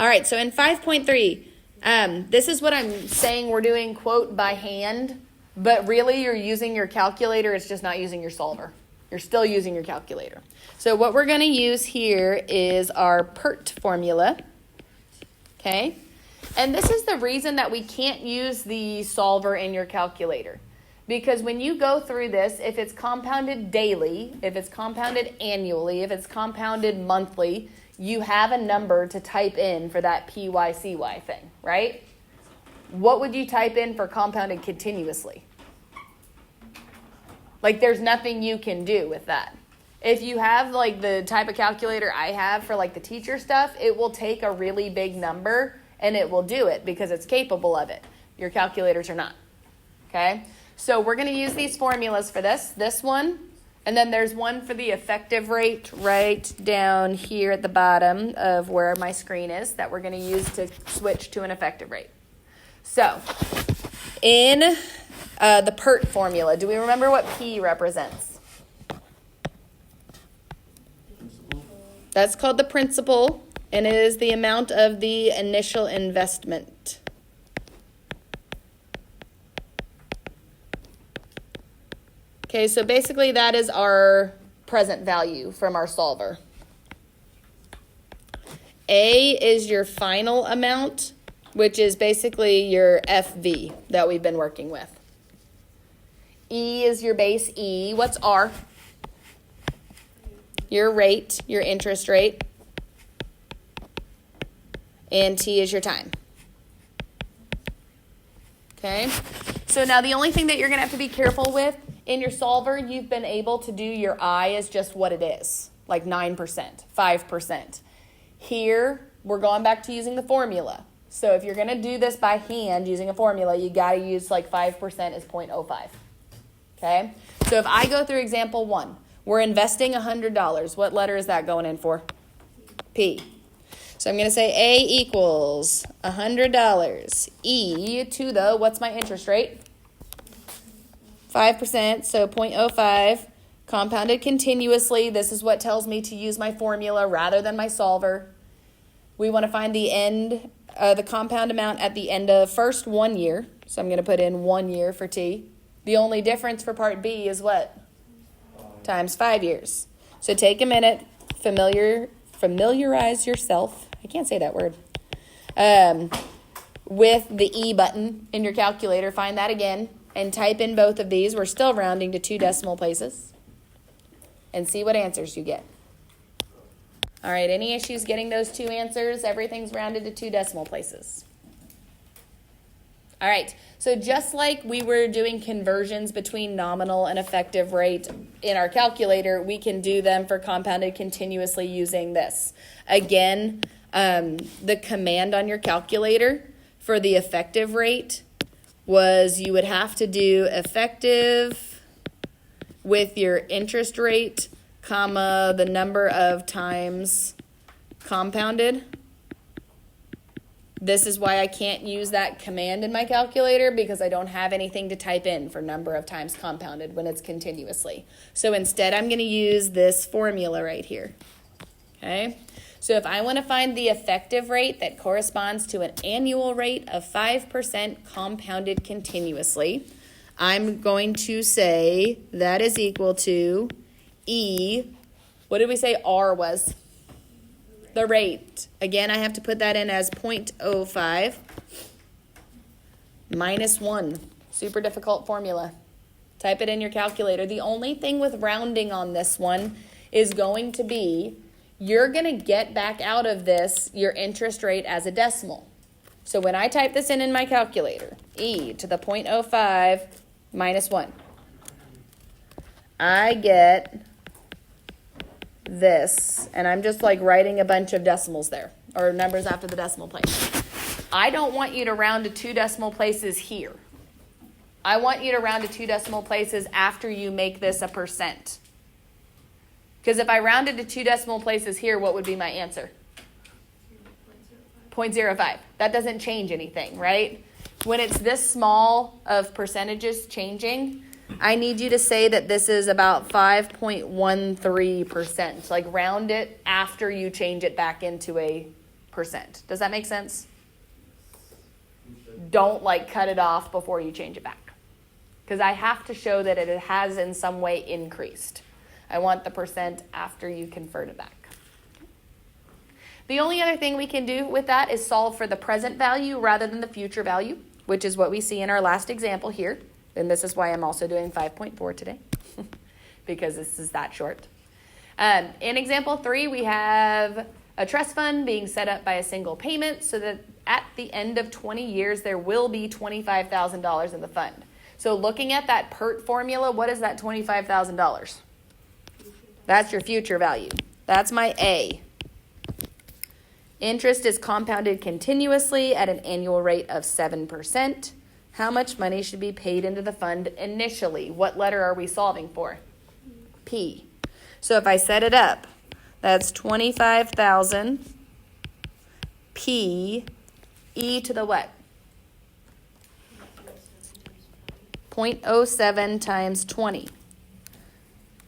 All right, so in 5.3, this is what I'm saying we're doing, quote, by hand, but really you're using your calculator. It's just not using your solver. You're still using your calculator. So what we're going to use here is our Pert formula, okay? And this is the reason that we can't use the solver in your calculator. Because when you go through this, if it's compounded daily, if it's compounded annually, if it's compounded monthly, you have a number to type in for that PYCY thing, right? What would you type in for compounded continuously? Like, there's nothing you can do with that. If you have, like, the type of calculator I have for, like, the teacher stuff, it will take a really big number, and it will do it because it's capable of it. Your calculators are not, okay? So we're going to use these formulas for this one, and then there's one for the effective rate right down here at the bottom of where my screen is that we're going to use to switch to an effective rate. So, in the Pert formula, do we remember what P represents? Principal. That's called the principal, and it is the amount of the initial investment. Okay, so basically that is our present value from our solver. A is your final amount, which is basically your FV that we've been working with. E is your base E. What's R? Your rate, your interest rate. And T is your time. Okay? So now the only thing that you're going to have to be careful with, in your solver, you've been able to do your I as just what it is, like 9%, 5%. Here, we're going back to using the formula. So if you're going to do this by hand using a formula, you got to use like 5% as 0.05. Okay? So if I go through example 1, we're investing $100. What letter is that going in for? P. So I'm going to say A equals $100. E to the, what's my interest rate? 5%, so 0.05, compounded continuously. This is what tells me to use my formula rather than my solver. We want to find the end, the compound amount at the end of first 1 year. So I'm going to put in 1 year for T. The only difference for part B is what? Times 5 years. So take a minute, familiarize yourself. I can't say that word. With the E button in your calculator, find that again. And type in both of these. We're still rounding to 2 decimal places. And see what answers you get. All right, any issues getting those 2 answers? Everything's rounded to 2 decimal places. All right, so just like we were doing conversions between nominal and effective rate in our calculator, we can do them for compounded continuously using this. Again, the command on your calculator for the effective rate was you would have to do effective with your interest rate, comma, the number of times compounded. This is why I can't use that command in my calculator because I don't have anything to type in for number of times compounded when it's continuously. So instead, I'm going to use this formula right here. Okay? So if I want to find the effective rate that corresponds to an annual rate of 5% compounded continuously, I'm going to say that is equal to E. What did we say R was? The rate. Again, I have to put that in as 0.05 minus 1. Super difficult formula. Type it in your calculator. The only thing with rounding on this one is going to be you're going to get back out of this your interest rate as a decimal. So when I type this in my calculator, E to the 0.05 minus 1, I get this, and I'm just like writing a bunch of decimals there, or numbers after the decimal place. I don't want you to round to 2 decimal places here. I want you to round to 2 decimal places after you make this a percent. Because if I rounded to 2 decimal places here, what would be my answer? 0.05. That doesn't change anything, right? When it's this small of percentages changing, I need you to say that this is about 5.13%. Like round it after you change it back into a Does that make sense? Don't like cut it off before you change it back. Because I have to show that it has in some way increased. I want the percent after you convert it back. The only other thing we can do with that is solve for the present value rather than the future value, which is what we see in our last example here. And this is why I'm also doing 5.4 today, because this is that short. In example 3, we have a trust fund being set up by a single payment so that at the end of 20 years, there will be $25,000 in the fund. So looking at that Pert formula, what is that $25,000? That's your future value. That's my A. Interest is compounded continuously at an annual rate of 7%. How much money should be paid into the fund initially? What letter are we solving for? P. So if I set it up, that's 25,000 P e to the what? 0.07 times 20.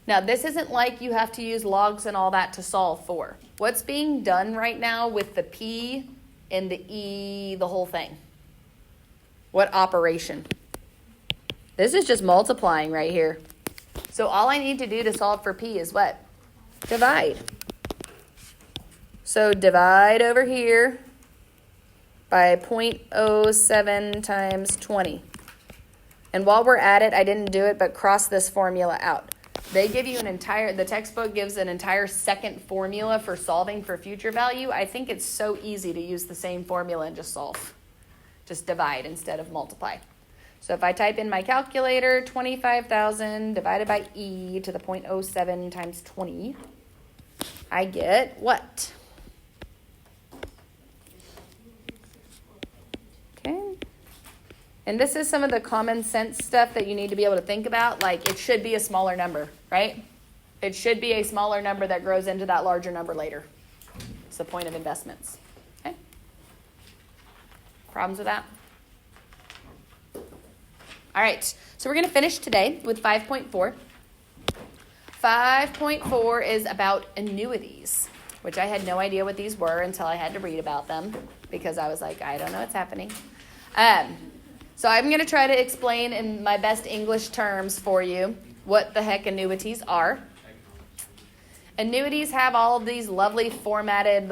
Now, this isn't like you have to use logs and all that to solve for. What's being done right now with the P and the E, the whole thing? What operation? This is just multiplying right here. So all I need to do to solve for P is what? Divide. So divide over here by 0.07 times 20. And while we're at it, I didn't do it, but cross this formula out. They give you the textbook gives an entire second formula for solving for future value. I think it's so easy to use the same formula and just solve. Just divide instead of multiply. So if I type in my calculator, 25,000 divided by E to the 0.07 times 20, I get what? Okay. And this is some of the common sense stuff that you need to be able to think about. Like, it should be a smaller number, right? It should be a smaller number that grows into that larger number later. It's the point of investments. Okay? Problems with that? All right. So we're going to finish today with 5.4. 5.4 is about annuities, which I had no idea what these were until I had to read about them because I was like, I don't know what's happening. So I'm going to try to explain in my best English terms for you what the heck annuities are. Annuities have all of these lovely formatted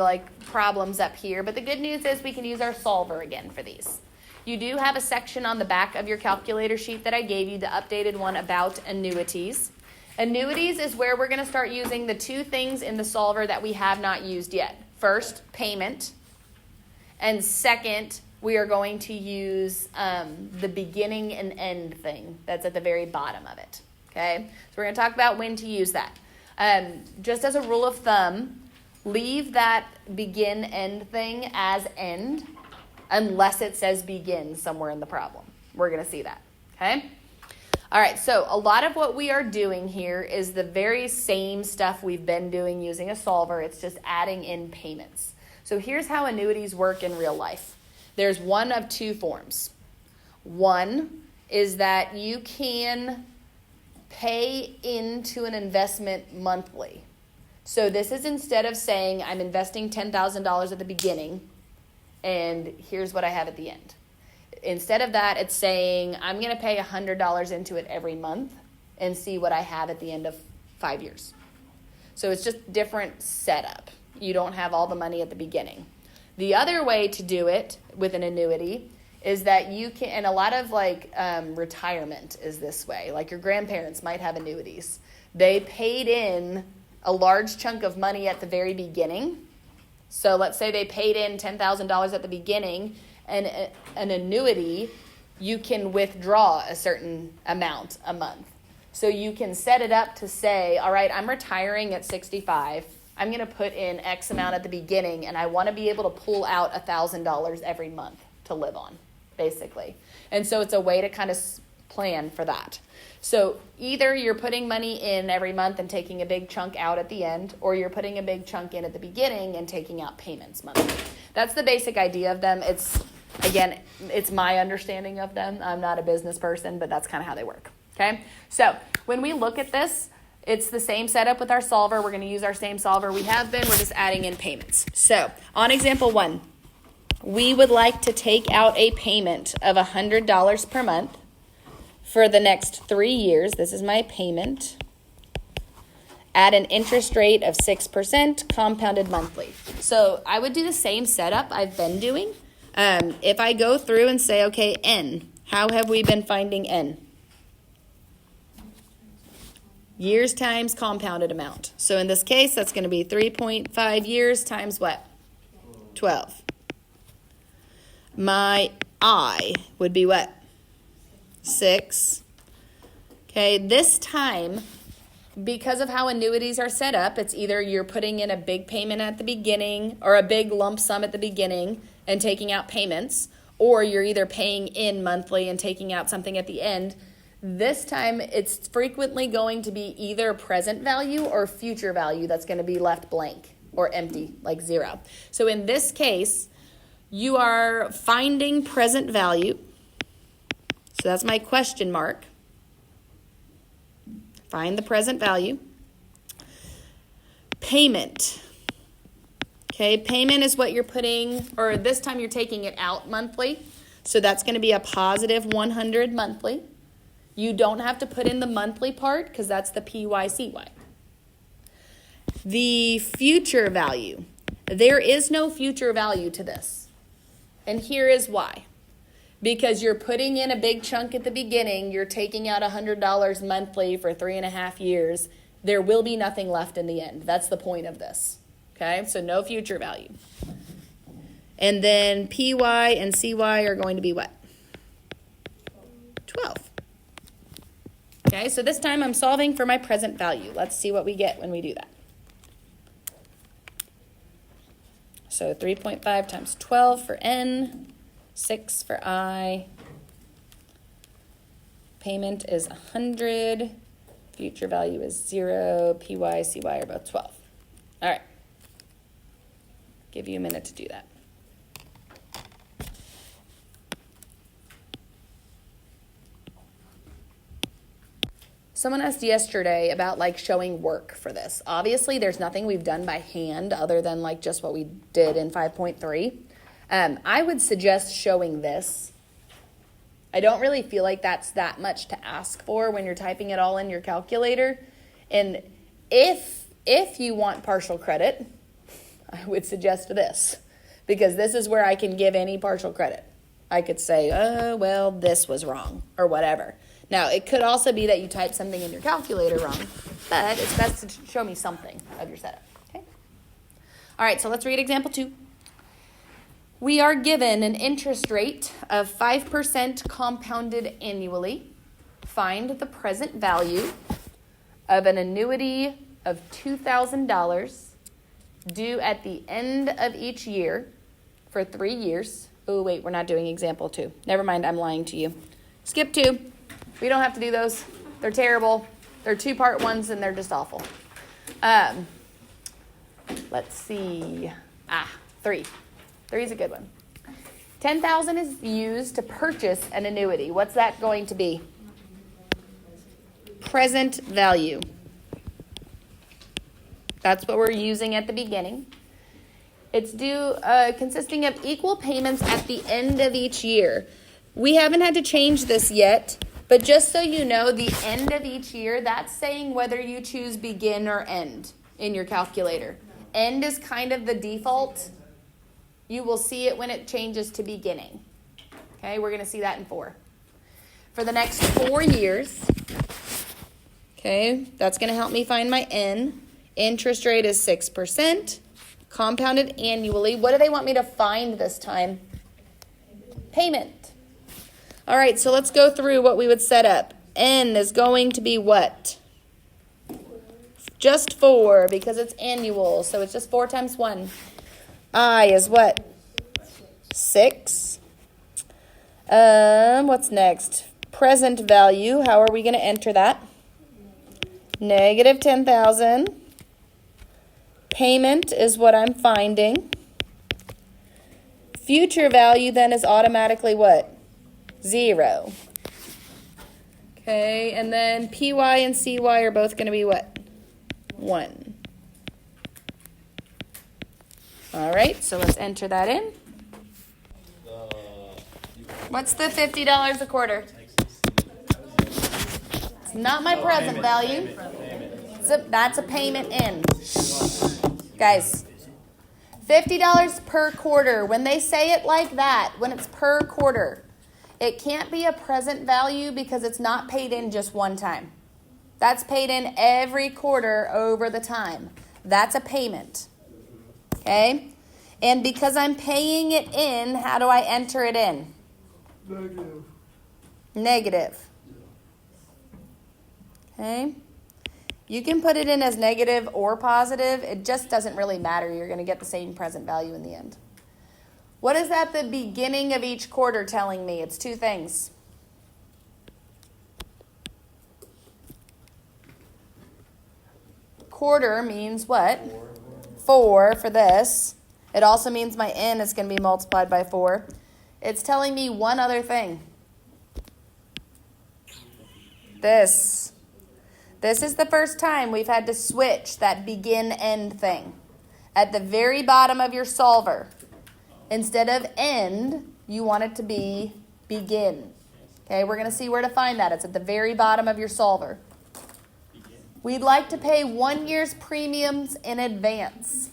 problems up here, but the good news is we can use our solver again for these. You do have a section on the back of your calculator sheet that I gave you, the updated one about annuities. Annuities is where we're going to start using the two things in the solver that we have not used yet. First, payment, and second, we are going to use the beginning and end thing that's at the very bottom of it, okay? So we're going to talk about when to use that. Just as a rule of thumb, leave that begin-end thing as end unless it says begin somewhere in the problem. We're going to see that, okay? All right, so a lot of what we are doing here is the very same stuff we've been doing using a solver. It's just adding in payments. So here's how annuities work in real life. There's one of two forms. One is that you can pay into an investment monthly. So this is instead of saying I'm investing $10,000 at the beginning and here's what I have at the end. Instead of that, it's saying I'm going to pay $100 into it every month and see what I have at the end of 5 years. So it's just different setup. You don't have all the money at the beginning. The other way to do it with an annuity is that you can, and a lot of retirement is this way. Like your grandparents might have annuities. They paid in a large chunk of money at the very beginning. So let's say they paid in $10,000 at the beginning, and an annuity, you can withdraw a certain amount a month. So you can set it up to say, all right, I'm retiring at 65. I'm going to put in X amount at the beginning, and I want to be able to pull out $1,000 every month to live on, basically. And so it's a way to kind of plan for that. So either you're putting money in every month and taking a big chunk out at the end, or you're putting a big chunk in at the beginning and taking out payments monthly. That's the basic idea of them. It's my understanding of them. I'm not a business person, but that's kind of how they work. Okay? So when we look at this, It's the same setup with our solver. We're going to use our same solver we have been. We're just adding in payments. So on example 1, we would like to take out a payment of $100 per month for the next 3 years. This is my payment at an interest rate of 6% compounded monthly. So I would do the same setup I've been doing. If I go through and say, okay, N, how have we been finding N? Years times compounded amount. So in this case, that's going to be 3.5 years times what? 12. My I would be what? 6. Okay, this time, because of how annuities are set up, it's either you're putting in a big payment at the beginning or a big lump sum at the beginning and taking out payments, or you're either paying in monthly and taking out something at the end. This time, it's frequently going to be either present value or future value that's going to be left blank or empty, like 0. So in this case, you are finding present value. So that's my question mark. Find the present value. Payment. Okay, payment is what you're putting, or this time you're taking it out monthly. So that's going to be a positive 100 monthly. You don't have to put in the monthly part because that's the PYCY. The future value. There is no future value to this. And here is why. Because you're putting in a big chunk at the beginning, you're taking out $100 monthly for 3.5 years. There will be nothing left in the end. That's the point of this. Okay, so no future value. And then PY and CY are going to be what? 12. Okay, so this time I'm solving for my present value. Let's see what we get when we do that. So 3.5 times 12 for N, 6 for I. Payment is 100. Future value is 0. PY, CY are both 12. All right. Give you a minute to do that. Someone asked yesterday about like showing work for this. Obviously, there's nothing we've done by hand other than like just what we did in 5.3. I would suggest showing this. I don't really feel like that's that much to ask for when you're typing it all in your calculator. And if you want partial credit, I would suggest this, because this is where I can give any partial credit. I could say, oh, well, this was wrong or whatever. Now, it could also be that you type something in your calculator wrong, but it's best to show me something of your setup. Okay. All right, so let's read example 2. We are given an interest rate of 5% compounded annually. Find the present value of an annuity of $2,000 due at the end of each year for 3 years. Oh, wait, we're not doing example 2. Never mind, I'm lying to you. Skip 2. We don't have to do those. They're terrible. They're 2-part ones, and they're just awful. Let's see. 3. 3 is a good one. $10,000 is used to purchase an annuity. What's that going to be? Present value. That's what we're using at the beginning. It's due consisting of equal payments at the end of each year. We haven't had to change this yet, but just so you know, the end of each year, that's saying whether you choose begin or end in your calculator. End is kind of the default. You will see it when it changes to beginning. Okay, we're going to see that in 4. For the next 4 years, okay, that's going to help me find my N. Interest rate is 6%, compounded annually. What do they want me to find this time? Payment. All right, so let's go through what we would set up. N is going to be what? Just 4 because it's annual, so it's just 4 times 1. I is what? 6. What's next? Present value. How are we going to enter that? Negative 10,000. Payment is what I'm finding. Future value then is automatically what? 0. Okay. Okay, and then PY and CY are both going to be what? 1. All right, so let's enter that in. What's the $50 a quarter? It's not my present value. That's a payment in. Guys, $50 per quarter. When they say it like that, when it's per quarter, it can't be a present value because it's not paid in just one time. That's paid in every quarter over the time. That's a payment. Okay? And because I'm paying it in, how do I enter it in? Negative. Okay? You can put it in as negative or positive. It just doesn't really matter. You're going to get the same present value in the end. What is at the beginning of each quarter telling me? It's 2 things. Quarter means what? 4 for this. It also means my n is going to be multiplied by 4. It's telling me one other thing. This is the first time we've had to switch that begin-end thing. At the very bottom of your solver, instead of end, you want it to be begin. Okay, we're going to see where to find that. It's at the very bottom of your solver. We'd like to pay 1 year's premiums in advance.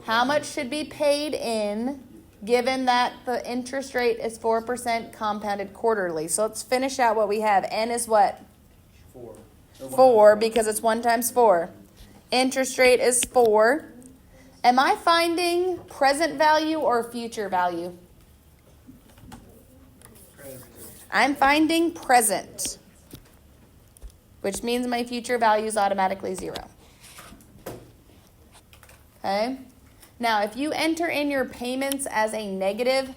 How much should be paid in, given that the interest rate is 4% compounded quarterly? So let's finish out what we have. N is what? 4, because it's 1 times 4. Interest rate is 4. Am I finding present value or future value? I'm finding present, which means my future value is automatically 0. Okay? Now, if you enter in your payments as a negative,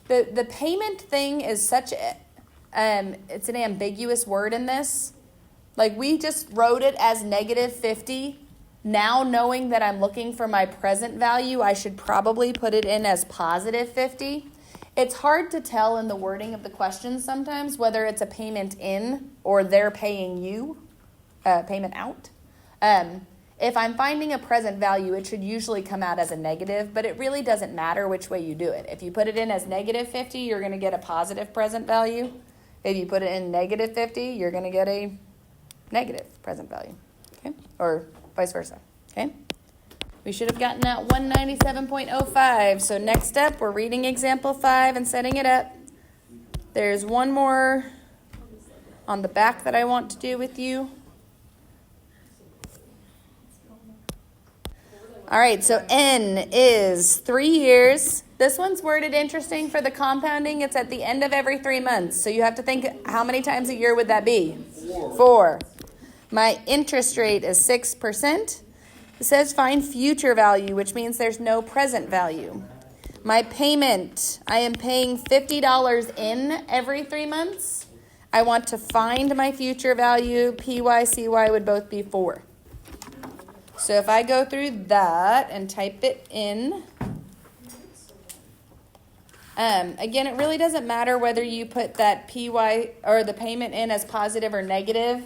the payment thing is such a, it's an ambiguous word in this. Like, we just wrote it as negative 50. Now, knowing that I'm looking for my present value, I should probably put it in as positive 50. It's hard to tell in the wording of the questions sometimes whether it's a payment in or they're paying you, payment out. If I'm finding a present value, it should usually come out as a negative, but it really doesn't matter which way you do it. If you put it in as negative 50, you're going to get a positive present value. If you put it in negative 50, you're going to get a negative present value, okay? Or vice versa, okay? We should have gotten that 197.05. So next up, we're reading example 5 and setting it up. There's one more on the back that I want to do with you. All right, so N is 3 years. This one's worded interesting for the compounding. It's at the end of every 3 months. So you have to think, how many times a year would that be? 4. My interest rate is 6%. It says find future value, which means there's no present value. My payment, I am paying $50 in every 3 months. I want to find my future value. PY, CY would both be 4. So if I go through that and type it in, again, it really doesn't matter whether you put that PY or the payment in as positive or negative.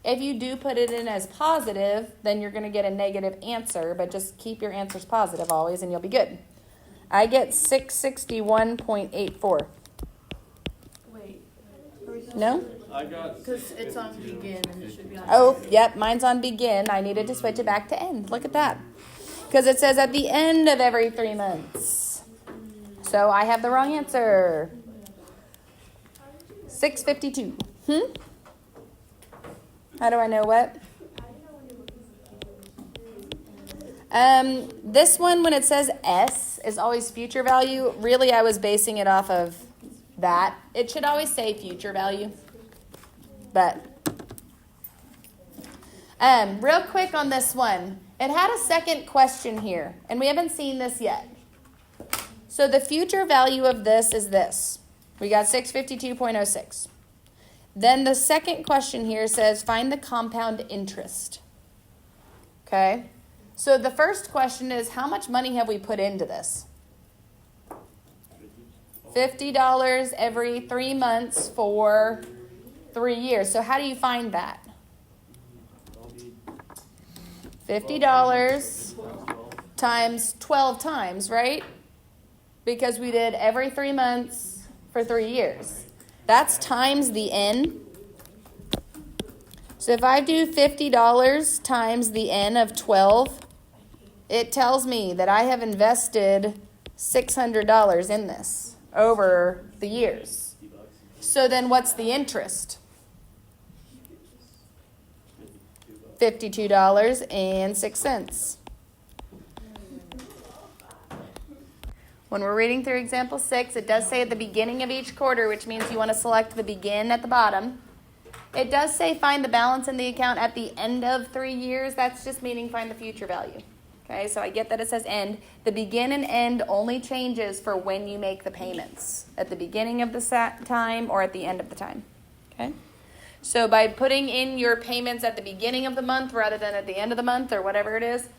If you do put it in as positive, then you're going to get a negative answer, but just keep your answers positive always and you'll be good. I get 661.84. Wait. No? I got because it's on begin and it should be on. Oh, yep, mine's on begin. I needed to switch it back to end. Look at that. Because it says at the end of every 3 months. So I have the wrong answer. 652. How do I know what? This one, when it says S, is always future value. Really, I was basing it off of that. It should always say future value. But real quick on this one, it had a second question here, and we haven't seen this yet. So the future value of this is this. We got 652.06. Then the second question here says find the compound interest. Okay? So the first question is how much money have we put into this? $50 every 3 months for 3 years. So how do you find that? $50 times 12 times, right? Because we did every 3 months for 3 years. That's times the N. So if I do $50 times the N of 12, it tells me that I have invested $600 in this over the years. So then what's the interest? $52.06. When we're reading through example 6, it does say at the beginning of each quarter, which means you want to select the begin at the bottom. It does say find the balance in the account at the end of 3 years. That's just meaning find the future value. Okay, so I get that it says end. The begin and end only changes for when you make the payments. At the beginning of the time or at the end of the time. Okay? So by putting in your payments at the beginning of the month rather than at the end of the month or whatever it is,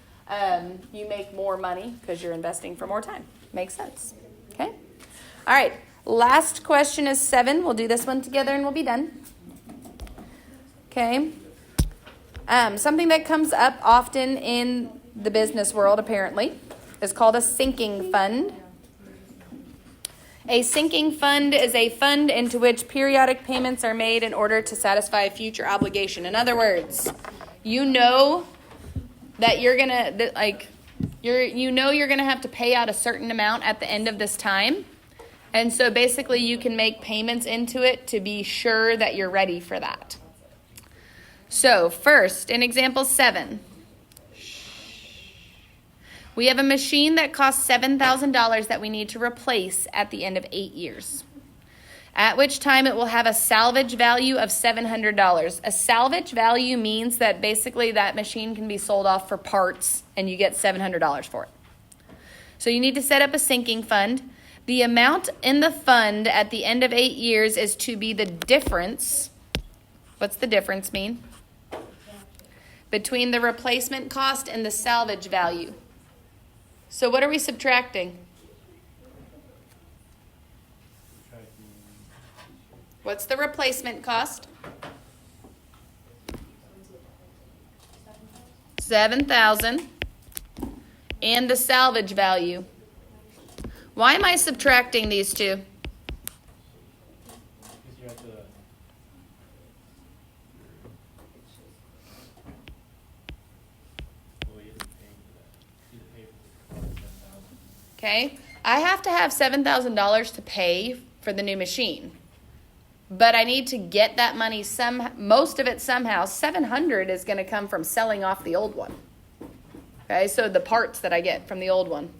you make more money because you're investing for more time. Makes sense. Okay? All right. Last question is 7. We'll do this one together and we'll be done. Okay. Something that comes up often in the business world, apparently, is called a sinking fund. A sinking fund is a fund into which periodic payments are made in order to satisfy a future obligation. In other words, you know that you're gonna have to pay out a certain amount at the end of this time, and so basically you can make payments into it to be sure that you're ready for that. So first, in example 7, we have a machine that costs $7,000 that we need to replace at the end of 8 years, at which time it will have a salvage value of $700. A salvage value means that basically that machine can be sold off for parts and you get $700 for it. So you need to set up a sinking fund. The amount in the fund at the end of 8 years is to be the difference. What's the difference mean? Between the replacement cost and the salvage value. So what are we subtracting? What's the replacement cost? $7,000. And the salvage value. Why am I subtracting these two? Okay, I have to have $7,000 to pay for the new machine, but I need to get that money most of it somehow. $700 is going to come from selling off the old one. Okay, so the parts that I get from the old one.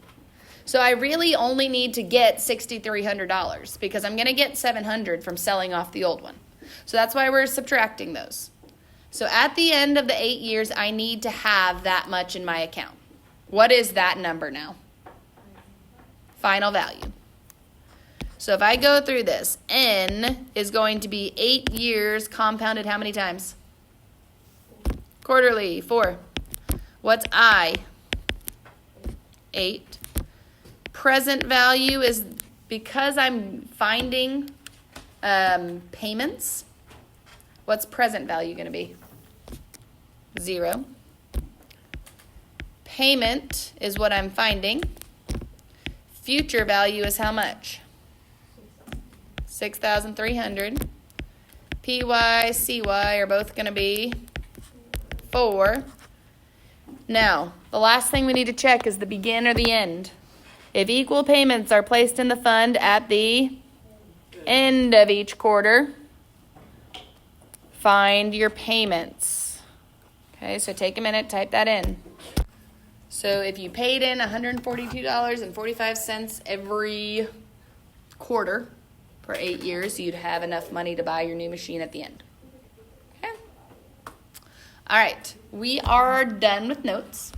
So I really only need to get $6,300 because I'm going to get $700 from selling off the old one. So that's why we're subtracting those. So at the end of the 8 years, I need to have that much in my account. What is that number now? Final value. So if I go through this, N is going to be 8 years compounded how many times? Quarterly, 4. What's I? 8. Present value is because I'm finding payments. What's present value going to be? 0. Payment is what I'm finding. Future value is how much? 6,300. PY, CY are both going to be 4. Now, the last thing we need to check is the begin or the end. If equal payments are placed in the fund at the end of each quarter, find your payments. Okay, so take a minute, type that in. So if you paid in $142.45 every quarter for 8 years, you'd have enough money to buy your new machine at the end. Okay? All right, we are done with notes.